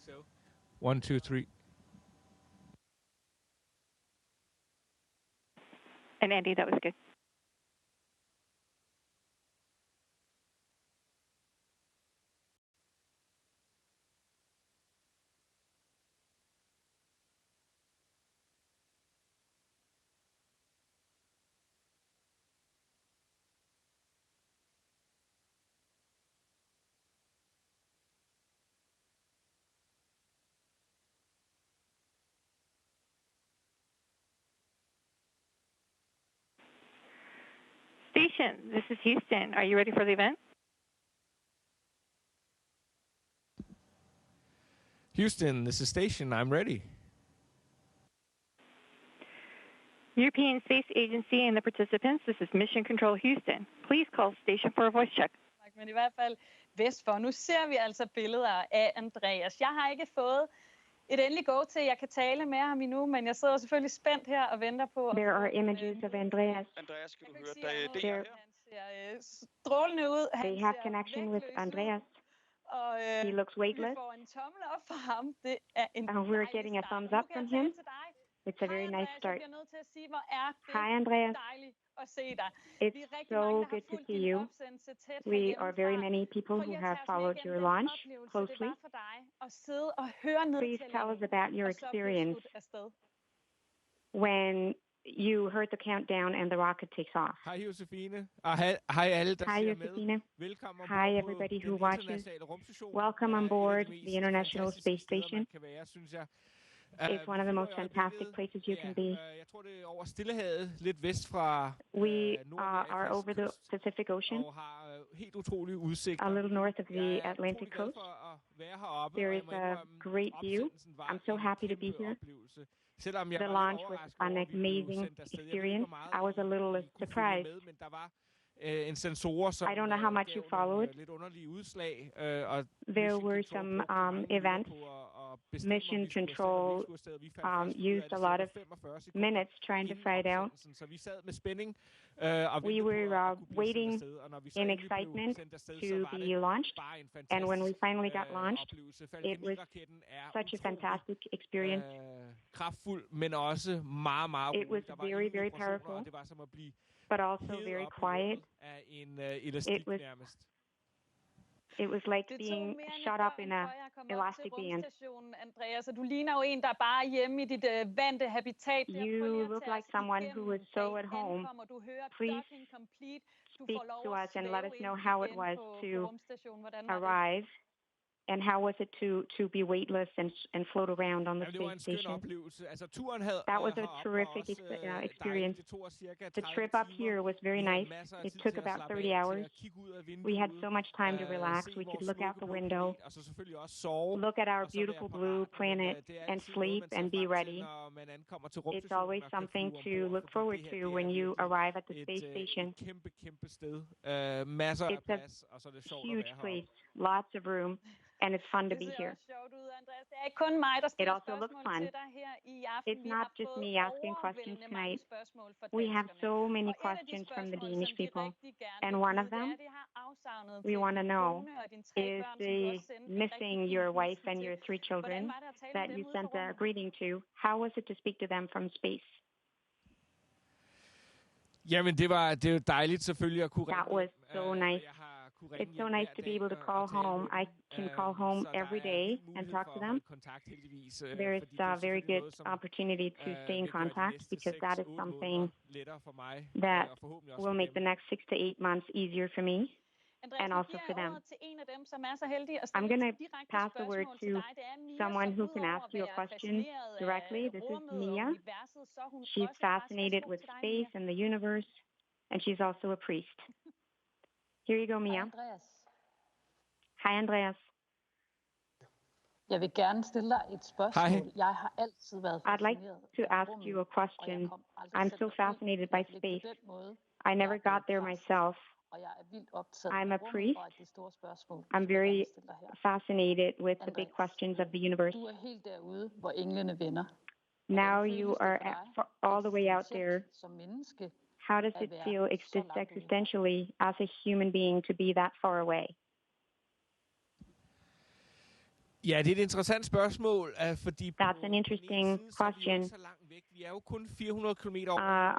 So, 1, 2, 3. And Andy, that was good. Station, this is Houston. Are you ready for the event? Houston, this is Station. I'm ready. European Space Agency and the participants, this is Mission Control Houston. Please call station for a voice check. Men i hvert fald vest for. Nu ser vi altså billeder af Andreas. Jeg har ikke fået et endeligt go til, jeg kan tale med ham endnu, men jeg sidder selvfølgelig spændt her og venter på... There are images of Andreas. Andreas, kan du høre? Det er han ser strålende ud. They have connection with Andreas. Og, he looks weightless. Vi får en tommel op for ham. Det er en we're getting a thumbs up from him. It's a very nice start. Hi, Andreas. It's so good to see you. We are very many people who have followed your launch closely. Please tell us about your experience when you heard the countdown and the rocket takes off. Hej Josefine, og hej alle, der ser med. Velkommen Hi everybody who watches. Welcome on board the International Space Station. It's one of the most fantastic places you can be. Jeg tror, det er over Stillehavet, lidt vest fra We are over the Pacific Ocean, og har helt utrolig udsigt. A little north of the Atlantic coast. There is a great view. I'm so happy to be here. The launch was an amazing experience. I was a little surprised. I don't know how much you follow it. There were some events. Mission Control used a lot of minutes trying to find out. We were waiting in excitement to be launched, and when we finally got launched, it was such a fantastic experience. It was very, very powerful, but also very quiet. It was like being shot up in a elastic band. Andreas, du ligner jo en, der bare er hjemme i dit vante habitat. You look like someone who is so at home. Please speak to us and let us know how it was to arrive. And how was it to be weightless and float around on the space station? That was a terrific experience. The trip up here was very nice. It took about 30 hours. We had so much time to relax. We could look out the window, look at our beautiful blue planet, and sleep and be ready. It's always something to look forward to when you arrive at the space station. It's a huge place, lots of room. And it's fun to be here. It also looks fun. It's not just me asking questions tonight. We have so many questions from the Danish people. And one of them, we want to know, is the missing your wife and your 3 children that you sent a greeting to. How was it to speak to them from space? Jamen, det var dejligt selvfølgelig at kunne. That was so nice. It's so nice to be able to call home. I can call home every day and talk to them. There is a very good opportunity to stay in contact because that is something that will make the next 6 to 8 months easier for me and also for them. I'm going to pass the word to someone who can ask you a question directly. This is Mia. She's fascinated with space and the universe, and she's also a priest. Here you go, Mia. Hej, Andreas. Jeg vil gerne stille dig et spørgsmål. Jeg har altid været I'd like to ask you a question. I'm so fascinated by space. I never got there myself. I'm a priest. I'm very fascinated with the big questions of the universe. Du helt derude, hvor englene vender. Now you are all the way out there. How does it feel existentially as a human being to be that far away? Ja, det er et interessant spørgsmål, fordi That's an interesting question. Vi er jo kun 400 kilometer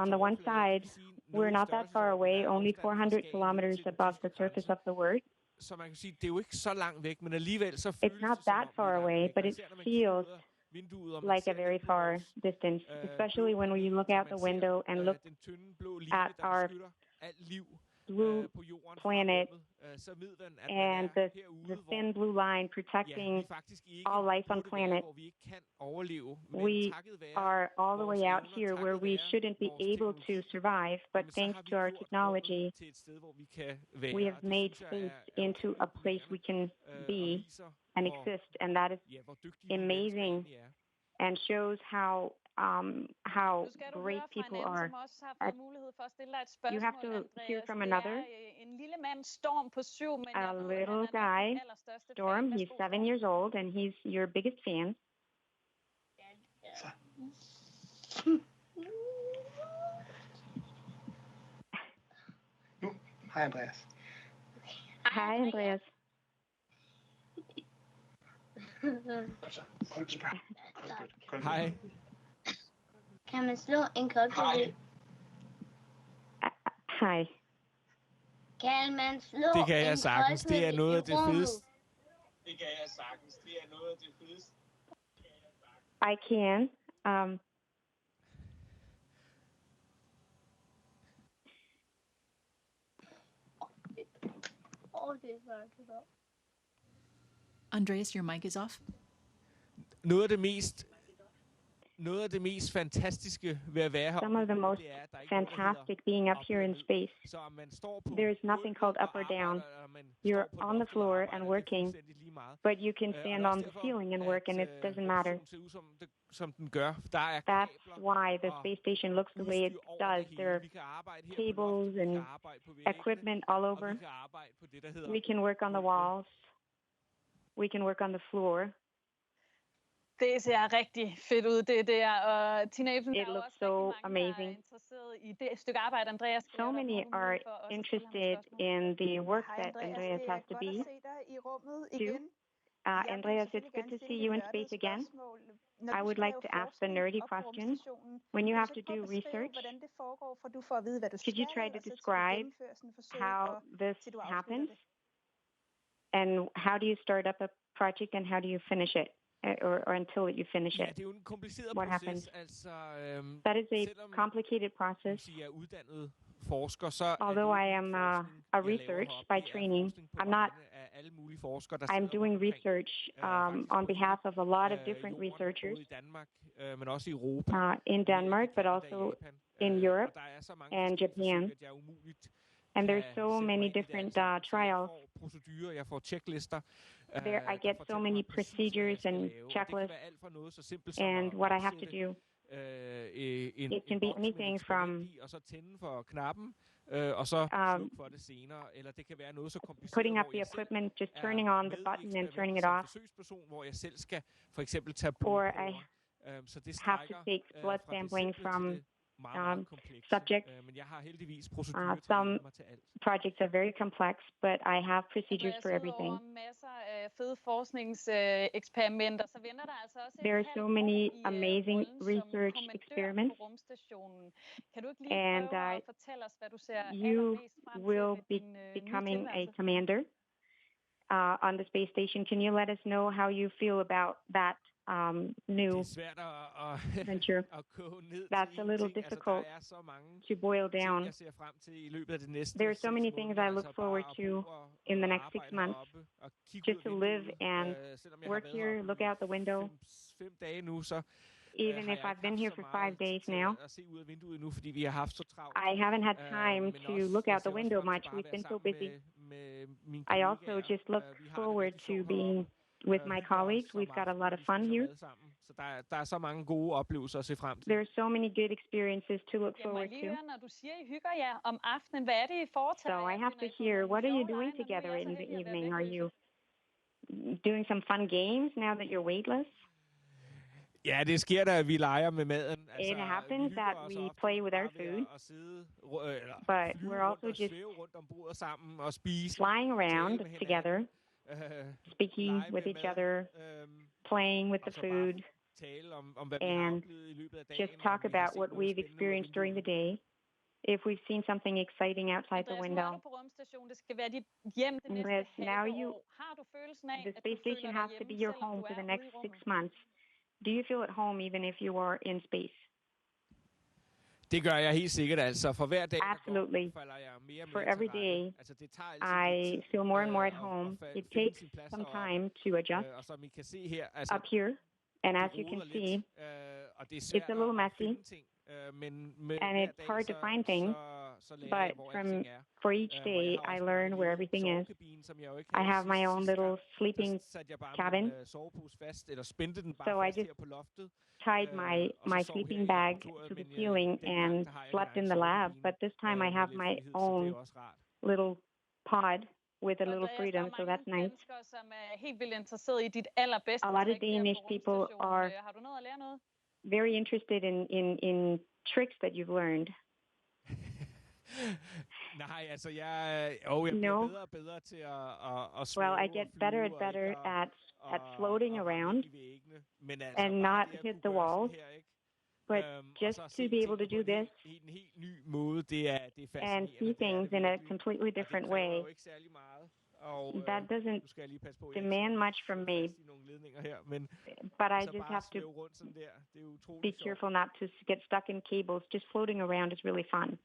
on the one side, we're not that far away, only 400 kilometers above the surface of the Earth. Så man kan sige, det er jo ikke så langt væk, men alligevel så føles it's not that far away, but it feels like a very far distance, especially when we look out the window and look at our blue planet and the thin blue line protecting all life on planet. We are all the way out here where we shouldn't be able to survive, but thanks to our technology, we have made space into a place we can be and exist, and that is amazing and shows how great people are. You have to hear from another. A little guy, Storm, he's 7 years old, and he's your biggest fan. Hi, Andreas. Hi, Andreas. Hej. Kan man slå en kokkelyd? Hej. Kan man slå det kan jeg sagtens. Det er noget af det fedeste. Det kan jeg sagtens. Det er noget af det fedeste. I can. Andreas, your mic is off. Noget af det mest fantastiske ved at være her. Some of the most fantastic being up here in space. There is nothing called up or down. You're on the floor and working, but you can stand on the ceiling and work, and it doesn't matter. That's why the space station looks the way it does. There are tables and equipment all over. We can work on the walls. We can work on the floor. Det ser rigtig fedt ud, det der. Og Tina Ebsen, it looks so amazing. Interesseret i det stykke arbejde, Andreas. So many are interested in the work that Andreas has to be. Andreas, it's good to see you in space again. I would like to ask the nerdy question. When you have to do research, could you try to describe how this happens? And how do you start up a project and how do you finish it? Or until you finish it. What happens? That is a complicated process. Although I am a research by training, I'm doing research on behalf of a lot of different researchers in Denmark, but also in Europe and Japan. And there's so many different trials. There, I get so many procedures and checklists, and what I have to do. It can be anything from putting up the equipment, just turning on the button and turning it off, or I have to take blood sampling from subjects. Some projects are very complex, but I have procedures for everything. There are so many amazing research experiments, and you will be becoming a commander on the space station. Can you let us know how you feel about that new venture? That's a little difficult to boil down. There are so many things I look forward to in the next 6 months, just to live and work here, look out the window. Even if I've been here for 5 days now, I haven't had time to look out the window much. We've been so busy. I also just look forward to being with my colleagues. We've got a lot of fun here. Der er så mange gode oplevelser at se frem til. There are so many good experiences to look forward to. So I have to hear, what are you doing together in the evening? Are you doing some fun games now that you're weightless? Ja, det sker da, at vi leger med maden. It happens that we play with our food, but we're also just flying around together speaking with each other, playing with the food, and just talk about what we've experienced during the day. If we've seen something exciting outside the window. Andreas, now the space station has to be your home for the next 6 months. Do you feel at home even if you are in space? Det gør jeg helt sikkert, altså. For hver dag, Absolutely. falder jeg mere og For mere every til day, rette. Altså, det tager altid I feel more and more at home. It takes some time to adjust og som I kan se her, altså, up here. And as you can see, it's a little messy, and it's hard to find things, but for each day, I learn where everything is. I have my own little sleeping cabin, so I just tied my sleeping bag to the ceiling and slept in the lab, but this time I have my own little pod with a little freedom, so that's nice. A lot of Danish people are very interested in tricks that you've learned. Nej, altså jeg bliver bedre og bedre til at svæve. Well, I get better and better at floating around and not hit the walls. But just to be able to do this and see things in a completely different way, that doesn't demand much from me. But I just have to be careful not to get stuck in cables. Just floating around is really fun.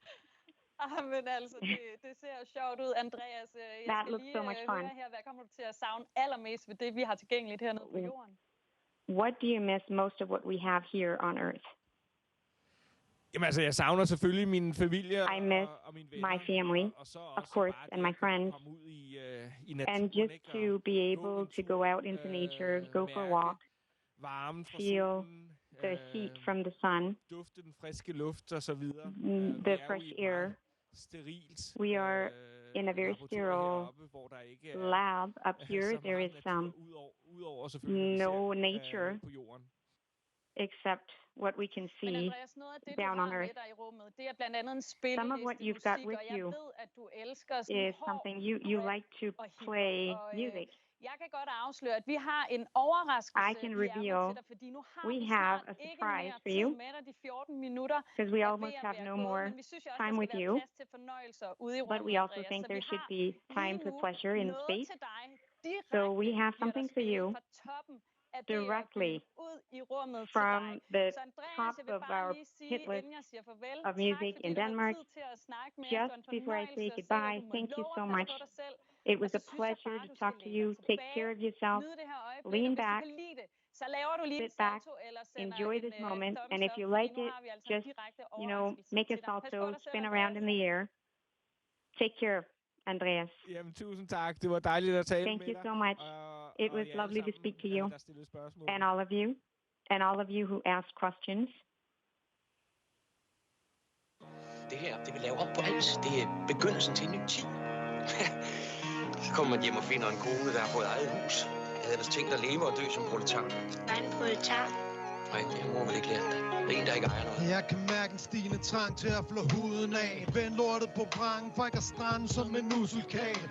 Men altså, det ser sjovt ud. Andreas, jeg skal lige høre her, hvad kommer du til at savne allermest ved det, vi har tilgængeligt hernede på jorden? What do you miss most of what we have here on Earth? Jamen altså, jeg savner selvfølgelig min familie I miss og mine venner, my family, of course, and my friends. And just to be able to go out into nature, go for a walk, feel the heat from the sun, duften friske luft og så videre. The fresh air. We are in a very sterile lab up here. There is no nature except what we can see down on Earth. Some of what you've got with you is something you like to play music. Jeg kan godt afsløre, at vi har en overraskelse. I can reveal we have a surprise for you because we almost have no more time with you, but we also think there should be time for pleasure in space. So we have something for you directly from the top of our hit list of music in Denmark. Just before I say goodbye, thank you so much. It was a pleasure to talk to you. Take care of yourself. Lean back, sit back, enjoy this moment. And if you like it, just, make a salto, spin around in the air. Take care, Andreas. Jamen, tusind tak. Det var dejligt at tale med dig. Thank you so much. It was lovely to speak to you. And all of you who asked questions. Det her, det vil lave om på alt. Det er begyndelsen til en ny tid. Så kommer man hjem og finder en kone, der har fået eget hus. Jeg havde ellers tænkt at leve og dø som proletar. Hvad er en proletar? Nej, det må vel ikke lære. Det er en, der ikke ejer noget. Jeg kan mærke en stigende trang til at flå huden af. Vend lortet på prangen, for jeg kan strande som en nuselkage.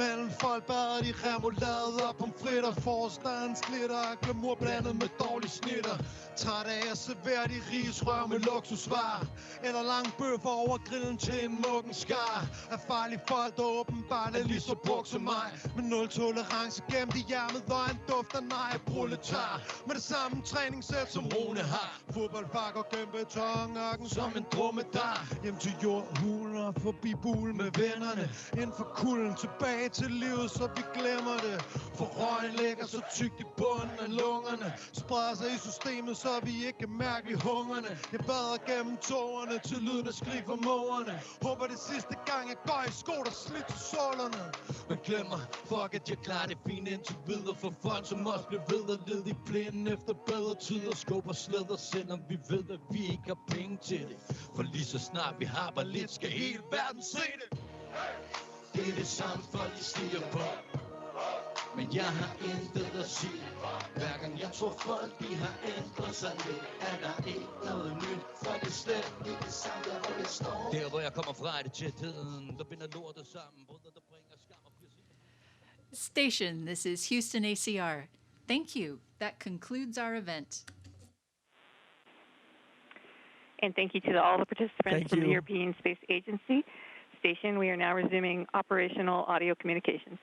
Mellem folk bader de remoulade og pomfritter. Forstandens glitter og glamour blandet med dårlige snitter. Træt af at servere de rigsrør med luksusvarer. Eller lang bøffer over grillen til en muggen skar. Af farlige folk, der åbenbart er lige så brugt som mig. Med nul tolerance gemt i hjermet og en duft af nej proletar. Med det samme træningssæt som Rune har. Fodboldbakker gennem betonørken som en dromedar. Hjem til jordhuler, forbi bul med vennerne. Ind for kulden, tilbage til livet, så vi glemmer det. For røgen ligger så tykt i bunden af lungerne. Spreder sig i systemet, så vi ikke kan mærke vi hungerne. Jeg bader gennem tårerne til lyden af skrig fra mågerne. Håber det sidste gang jeg går i sko, der slidt til sålerne. Men glemmer, fuck at jeg klarer det fint indtil videre. For folk som os bliver ved at lede i blinden efter bedre tider. Skubber slæder, selvom vi ved at vi ikke har penge til det. For lige så snart vi har bare lidt, skal hele verden se det. Det er det samme folk de stiger på. Men jeg har intet at sige. Hver gang jeg tror folk de har ændret sig lidt, er der ikke noget nyt. For det er slet ikke det samme der hvor jeg står. Der hvor jeg kommer fra er det tætheden, der binder lortet sammen. Brødre der bringer skam og bliver Station, this is Houston ACR. Thank you. That concludes our event. And thank you to all the participants from the European Space Agency. Station, we are now resuming operational audio communications.